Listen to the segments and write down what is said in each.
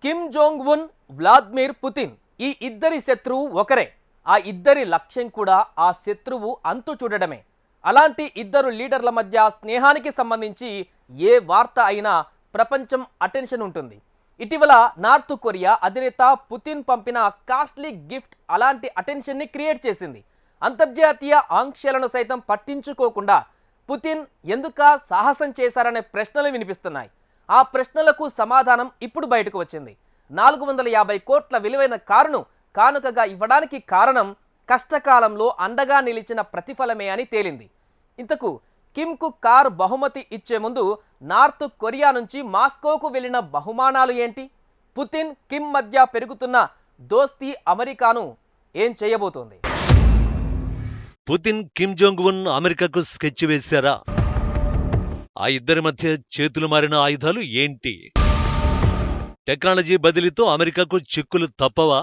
Kim Jong Un, Vladimir Putin ఈ ఇద్దరి శత్రువు ఒకరే. ఆ ఇద్దరి లక్ష్యం కూడా ఆ శత్రువు అంతు చూడడమే. అలాంటి ఇద్దరు లీడర్ల మధ్య స్నేహానికి సంబంధించి ఏ వార్త అయినా ప్రపంచం అటెన్షన్ ఉంటుంది. ఇటీవల నార్త్ కొరియా అధినేత పుతిన్ పంపిన కాస్ట్లీ గిఫ్ట్ అలాంటి అటెన్షన్ని క్రియేట్ చేసింది. అంతర్జాతీయ ఆంక్షలను సైతం పట్టించుకోకుండా పుతిన్ ఎందుక సాహసం చేశారనే ప్రశ్నలు వినిపిస్తున్నాయి. ఆ ప్రశ్నలకు సమాధానం ఇప్పుడు బయటకు వచ్చింది. 450 కోట్ల విలువైన కారును కానుకగా ఇవ్వడానికి కారణం కష్టకాలంలో అండగా నిలిచిన ప్రతిఫలమే అని తేలింది. ఇంతకు కిమ్కు కార్ బహుమతి ఇచ్చే ముందు నార్త్ కొరియా నుంచి మాస్కోకు వెళ్లిన బహుమానాలు ఏంటి? పుతిన్ కిమ్ మధ్య పెరుగుతున్న దోస్తీ అమెరికాను ఏం చేయబోతోంది? పుతిన్ కిమ్ జోంగ్ ఉన్ అమెరికాకు స్కెచ్ వేశారా? ఆ ఇద్దరి మధ్య చేతులు మారిన ఆయుధాలు ఏంటి? టెక్నాలజీ బదిలీతో అమెరికాకు చిక్కులు తప్పవా?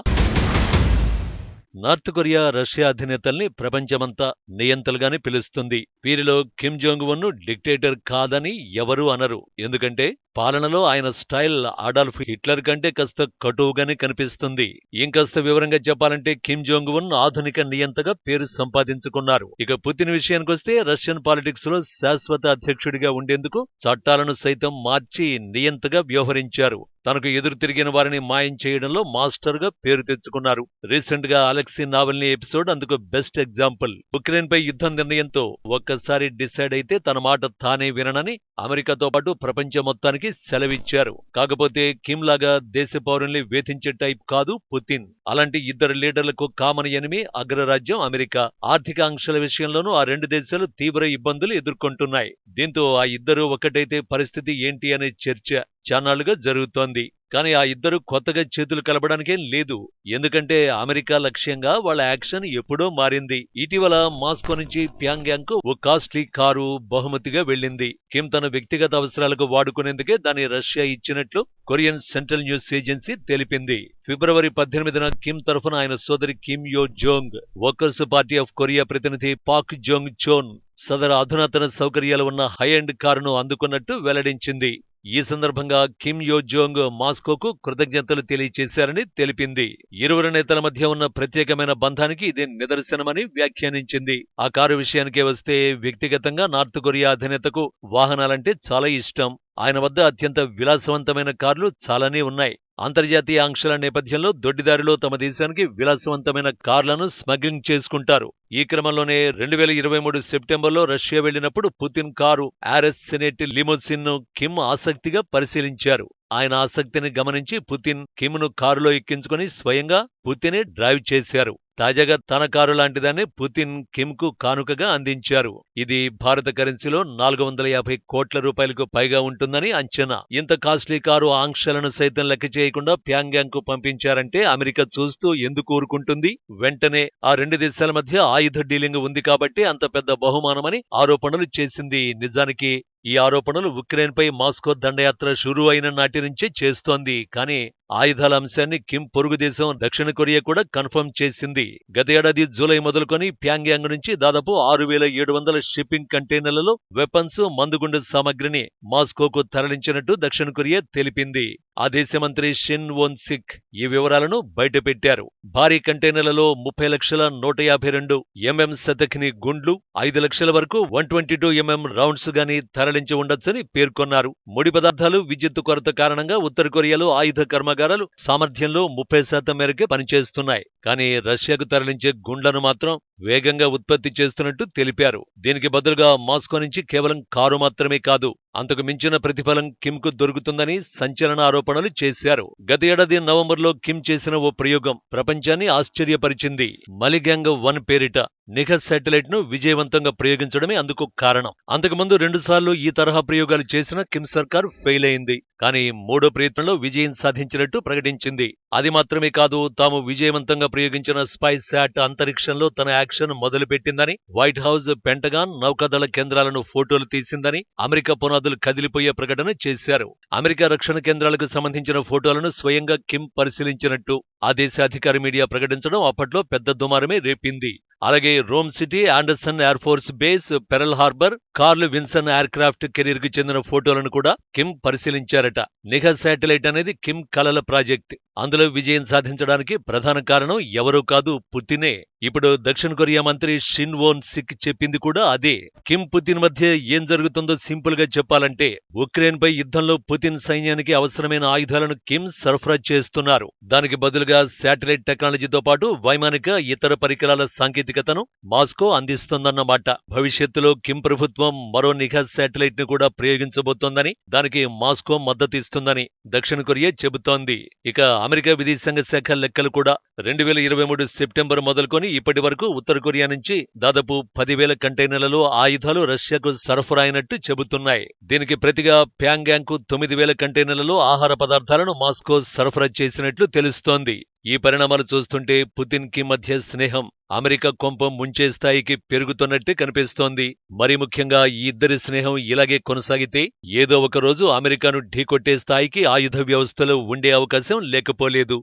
నార్త్ కొరియా రష్యా అధినేతల్ని ప్రపంచమంతా నియంతలుగానే పిలుస్తుంది. వీరిలో కిమ్ జోంగ్ ఉన్ డిక్టేటర్ కాదని ఎవరూ అనరు. ఎందుకంటే పాలనలో ఆయన స్టైల్ అడాల్ఫ్ హిట్లర్ కంటే కాస్త కటువుగానే కనిపిస్తుంది. ఇంకాస్త వివరంగా చెప్పాలంటే కిమ్ జోంగ్ ఉన్ ఆధునిక నియంతగా పేరు సంపాదించుకున్నారు. ఇక పుతిన్ విషయానికొస్తే రష్యన్ పాలిటిక్స్ లో శాశ్వత అధ్యక్షుడిగా ఉండేందుకు చట్టాలను సైతం మార్చి నియంతగా వ్యవహరించారు. తనకు ఎదురు తిరిగిన వారిని మాయం చేయడంలో మాస్టర్ గా పేరు తెచ్చుకున్నారు. రీసెంట్ గా అలెక్సీ నావల్నీ ఎపిసోడ్ అందుకు బెస్ట్ ఎగ్జాంపుల్. ఉక్రెయిన్ పై యుద్ధ నిర్ణయంతో ఒక్కసారి డిసైడ్ అయితే తన మాట తానే విననని అమెరికాతో పాటు ప్రపంచం మొత్తానికి సెలవిచ్చారు. కాకపోతే కిమ్ లాగా దేశ పౌరుల్ని వేధించే టైప్ కాదు పుతిన్. అలాంటి ఇద్దరు లీడర్లకు కామన్ ఎనిమి అగ్రరాజ్యం అమెరికా. ఆర్థిక ఆంక్షల విషయంలోనూ ఆ రెండు దేశాలు తీవ్ర ఇబ్బందులు ఎదుర్కొంటున్నాయి. దీంతో ఆ ఇద్దరు ఒకటైతే పరిస్థితి ఏంటి అనే చర్చ చాన్నాళ్లుగా జరుగుతోంది. కానీ ఆ ఇద్దరు కొత్తగా చేతులు కలపడానికేం లేదు. ఎందుకంటే అమెరికా లక్ష్యంగా వాళ్ళ యాక్షన్ ఎప్పుడో మారింది. ఇటీవల మాస్కో నుంచి ప్యాంగ్యాంగ్ కు ఓ కాస్ట్లీ కారు బహుమతిగా వెళ్ళింది. కిమ్ తన వ్యక్తిగత అవసరాలకు వాడుకునేందుకే దాన్ని రష్యా ఇచ్చినట్లు కొరియన్ సెంట్రల్ న్యూస్ ఏజెన్సీ తెలిపింది. ఫిబ్రవరి 18న కిమ్ తరఫున ఆయన సోదరి కిమ్ యో Jong, workers party of Korea ప్రతినిధి పాక్ జోంగ్ చోన్ సదరు అధునాతన సౌకర్యాలు ఉన్న హై ఎండ్ కారును అందుకున్నట్టు వెల్లడించింది. ఈ సందర్భంగా కిమ్ యో జోంగ్ మాస్కోకు కృతజ్ఞతలు తెలియచేశారని తెలిపింది. ఇరువురు నేతల మధ్య ఉన్న ప్రత్యేకమైన బంధానికి ఇది నిదర్శనమని వ్యాఖ్యానించింది. ఆ కారు విషయానికే వస్తే వ్యక్తిగతంగా నార్త్ కొరియా అధినేతకు వాహనాలంటే చాలా ఇష్టం. ఆయన వద్ద అత్యంత విలాసవంతమైన కార్లు చాలానే ఉన్నాయి. అంతర్జాతీయ ఆంక్షల నేపథ్యంలో దొడ్డిదారిలో తమ దేశానికి విలాసవంతమైన కార్లను స్మగ్లింగ్ చేసుకుంటారు. ఈ క్రమంలోనే 2023 సెప్టెంబర్లో రష్యా వెళ్లినప్పుడు Putin car RS senate limousine ను కిమ్ ఆసక్తిగా పరిశీలించారు. ఆయన ఆసక్తిని గమనించి పుతిన్ కిమ్ ను కారులో ఎక్కించుకుని స్వయంగా పుతినే డ్రైవ్ చేశారు. తాజాగా తన కారు లాంటిదాన్ని పుతిన్ కిమ్ కు కానుకగా అందించారు. ఇది భారత కరెన్సీలో 450 కోట్ల రూపాయలకు పైగా ఉంటుందని అంచనా. ఇంత కాస్ట్లీ కారు ఆంక్షలను సైతం లెక్క చేయకుండా ప్యాంగ్యాంగ్ కు పంపించారంటే అమెరికా చూస్తూ ఎందుకు ఊరుకుంటుంది? వెంటనే ఆ రెండు దేశాల మధ్య ఆయుధ డీలింగ్ ఉంది కాబట్టి అంత పెద్ద బహుమానమని ఆరోపణలు చేసింది. నిజానికి ఈ ఆరోపణలు ఉక్రెయిన్ పై మాస్కో దండయాత్ర షురూ అయిన నాటి నుంచే చేస్తోంది. కానీ ఆయుధాల అంశాన్ని కిమ్ పొరుగు దేశం దక్షిణ కొరియా కూడా కన్ఫర్మ్ చేసింది. గత ఏడాది జూలై మొదలుకొని ప్యాంగ్యాంగ్ నుంచి దాదాపు 6700 షిప్పింగ్ కంటైనర్లలో వెపన్స్, మందుగుండు సామగ్రిని మాస్కోకు తరలించినట్టు దక్షిణ కొరియా తెలిపింది. ఆ దేశ మంత్రి షిన్ వోన్ సిక్ ఈ వివరాలను బయటపెట్టారు. భారీ కంటైనర్లలో 30,152 mm శతఘ్ని గుండ్లు, 5 లక్షల వరకు 122 mm రౌండ్స్ గాని తరలించి ఉండొచ్చని పేర్కొన్నారు. ముడి పదార్థాలు, విద్యుత్ కొరత కారణంగా ఉత్తర కొరియాలో ఆయుధ కర్మాగారాలు సామర్థ్యంలో 30% మేరకే పనిచేస్తున్నాయి. కానీ రష్యాకు తరలించే గుండ్లను మాత్రం వేగంగా ఉత్పత్తి చేస్తున్నట్టు తెలిపారు. దీనికి బదులుగా మాస్కో నుంచి కేవలం కారు మాత్రమే కాదు, అంతకు మించిన ప్రతిఫలం కిమ్ కు దొరుకుతుందని సంచలన ఆరోపణలు చేశారు. గత ఏడాది నవంబర్లో కిమ్ చేసిన ఓ ప్రయోగం ప్రపంచాన్ని ఆశ్చర్యపరిచింది. మలిగ్యాంగ్ 1 పేరిట నిఘా శాటిలైట్ ను విజయవంతంగా ప్రయోగించడమే అందుకు కారణం. అంతకుముందు 2 సార్లు ఈ తరహా ప్రయోగాలు చేసిన కిమ్ సర్కార్ ఫెయిల్ అయింది. కానీ 3వ ప్రయత్నంలో విజయం సాధించినట్టు ప్రకటించింది. అది మాత్రమే కాదు, తాము విజయవంతంగా ప్రయోగించిన స్పై శాట్ అంతరిక్షంలో తన యాక్షన్ మొదలుపెట్టిందని, వైట్ హౌస్, పెంటగాన్, నౌకాదళ కేంద్రాలను ఫోటోలు తీసిందని, అమెరికా పునాదులు కదిలిపోయే ప్రకటన చేశారు. అమెరికా రక్షణ కేంద్రాలకు సంబంధించిన ఫోటోలను స్వయంగా కిమ్ పరిశీలించినట్టు ఆ దేశ అధికార మీడియా ప్రకటించడం అప్పట్లో పెద్ద దుమారమే రేపింది. అలాగే Rome city, Anderson air force base, Pearl Harbor, Carl Vinson aircraft carrier కు చెందిన ఫోటోలను కూడా కిమ్ పరిశీలించారట. నిఘా శాటిలైట్ అనేది కిమ్ కలల ప్రాజెక్ట్. అందులో విజయం సాధించడానికి ప్రధాన కారణం ఎవరో కాదు, పుతినే. ఇప్పుడు దక్షిణ కొరియా మంత్రి షిన్ వోన్ సిక్ చెప్పింది కూడా అదే. కిమ్, పుతిన్ మధ్య ఏం జరుగుతుందో సింపుల్ గా చెప్పాలంటే, ఉక్రెయిన్ పై యుద్ధంలో పుతిన్ సైన్యానికి అవసరమైన ఆయుధాలను కిమ్ సరఫరా చేస్తున్నారు. దానికి బదులుగా శాటిలైట్ టెక్నాలజీతో పాటు వైమానిక, ఇతర పరికరాల సాంకేతికతను మాస్కో అందిస్తోందన్నమాట. భవిష్యత్తులో కిమ్ ప్రభుత్వం మరో నిఘా శాటిలైట్ ను కూడా ప్రయోగించబోతోందని, దానికి మాస్కో మద్దతిస్తుందని దక్షిణ కొరియా చెబుతోంది. ఇక అమెరికా విదేశాంగ శాఖ లెక్కలు కూడా 2023 సెప్టెంబర్ మొదలుకొని ఇప్పటి వరకు ఉత్తర కొరియా నుంచి దాదాపు 10,000 కంటైనర్లలో ఆయుధాలు రష్యాకు సరఫరా అయినట్టు చెబుతున్నాయి. దీనికి ప్రతిగా ప్యాంగ్యాంగ్ కు 9,000 కంటైనర్లలో ఆహార పదార్థాలను మాస్కో సరఫరా చేసినట్లు తెలుస్తోంది. ఈ పరిణామాలు చూస్తుంటే పుతిన్ కి మధ్య స్నేహం అమెరికా కొంప ముంచే స్థాయికి పెరుగుతున్నట్టే కనిపిస్తోంది. మరి ముఖ్యంగా ఈ ఇద్దరి స్నేహం ఇలాగే కొనసాగితే ఏదో ఒక రోజు అమెరికాను ఢీకొట్టే స్థాయికి ఆయుధ వ్యవస్థలు ఉండే అవకాశం లేకపోలేదు.